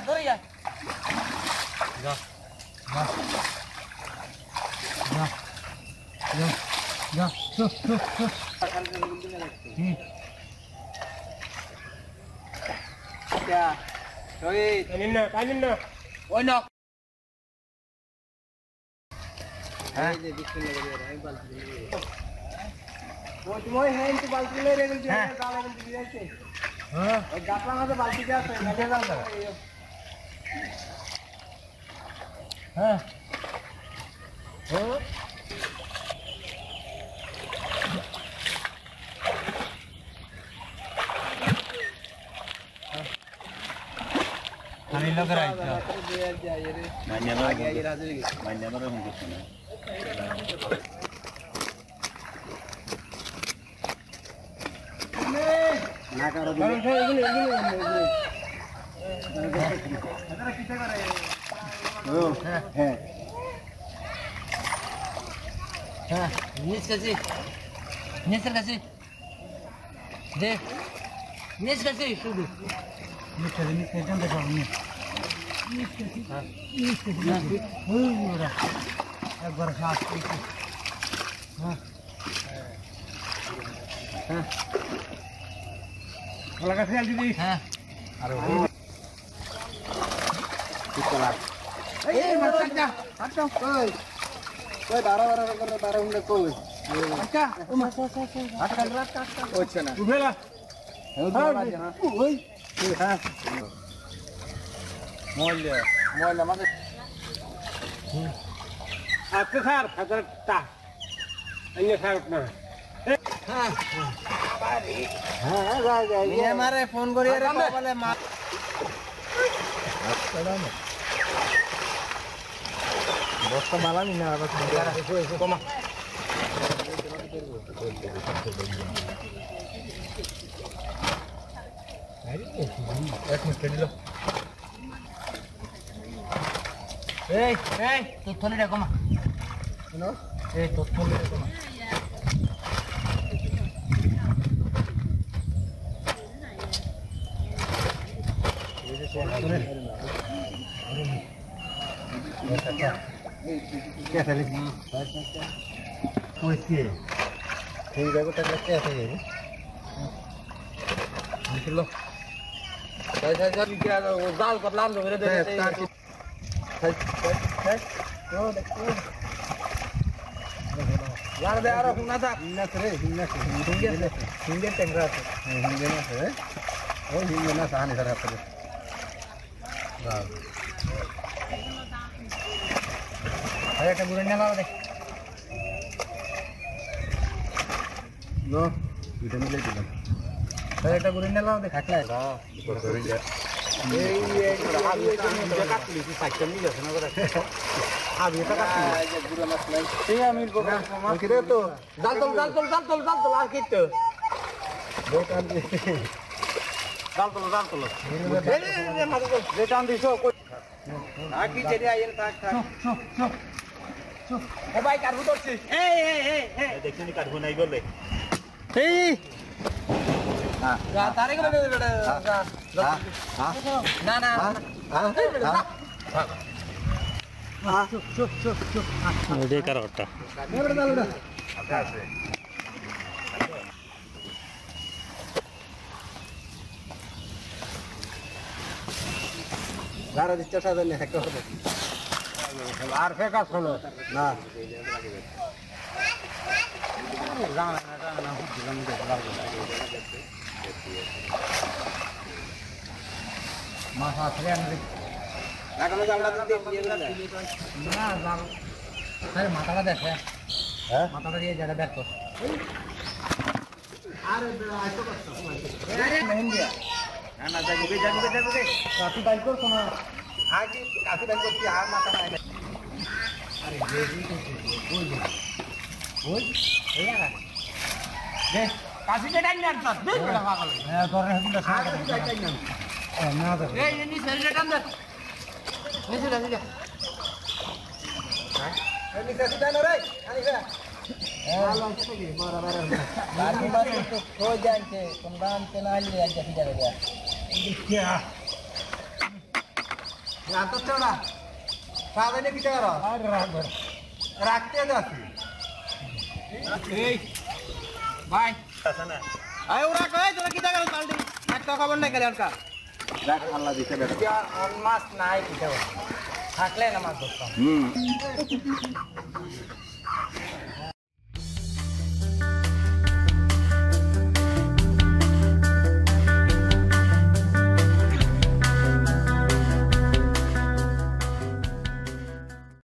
ধরে যা যা Kami lo gerai tu. Mana mana orang tu sana. Nak karo dulu. Ada kita kare. Oh, नीच कैसे दे नीच कैसे शुरू नीच कैसे जम देखो नीच कैसे पूरा एक बार सांस लीजिए लगा ख्याल दीदी अरे कितना मत जा हटो कोई 12 उन्हें कोई अच्छा अच्छा ना उठेला मोल मत आपके खार खतरता अन्य खार अपना ये हमारे फोन करिए रे बोले मार बस तो माला नहीं ना बस इसको कमा एक मिनट लो तो थोड़ी रे कमा नो तो थोड़ी रे कमा क्या था लेकिन कोई ठीक है बेटा क्या था ये निकलो ऐसा क्या जाल पर लाम दो मेरे दे तो देखो यार दे यार हुना था हिंगे टेंगरा से हिंगे ना से ओ हिंगे ना सहाने कर आप अरे একটা গুড়ে নাও দে নো এটা মিলে দিলাম আরে একটা গুড়ে নাও দে খাটলা হ্যাঁ করে যা এই আবি এটা কাটলি কি সাইকেল নিয়ে যাস না করে আবি এটা কাটলি এই গুড়ে মাছ নাই এই আমি মাছ কি রে তো জাল তোল আর কি তো দোকান দি জাল তোল এই মাছ তো যেটা দিছো আকি চেরি আইন থাক ও ভাই কাটবো ধরছি এই দেখছিনি কাটবো নাই বলে এই হ্যাঁ তারে গেল বেটা না না দে কারটা বেটা দাও বেটা আছে গাড়ি দিতে সাজালে একটা হবে আর ফেকা শোনো না মাথা ফ্রেন লাগানো জালটা দিয়ে না জাল আরে মাথাটা দেখে হ্যাঁ মাথাটা দিয়ে জায়গা দেখো আরে আইতো কষ্ট আরে মেহেন্দি না না যাবে কাটি বাইক করছো না আগে কাটি বাইক করছি আর মাথা নাই আরে বেজি ওই এই না দে কাটি টাইম না তো দে বড় পাগল হ্যাঁ ধরে হাতে সারা না দাও এই নি সেলটা টান দে নিচে দাও দিলে হ্যাঁ এই নিচে সিধা ন রে আনি রে ভালো আছে কি বরাবর বাকি বাকি তো हो जाएंगे तुम दान के ना ले आजा सीधा गया क्या या तो चला साधने की करो अरे রাখতে যাচ্ছি এই ভাই আসনা আয় ওরা কই তোরা কি জায়গা পাল্টি একটা খবর নাই গেলে আনকা রাখ আল্লাহ দিতে বেটা মাছ নাই কি থাকলে না মাছ ধরতাম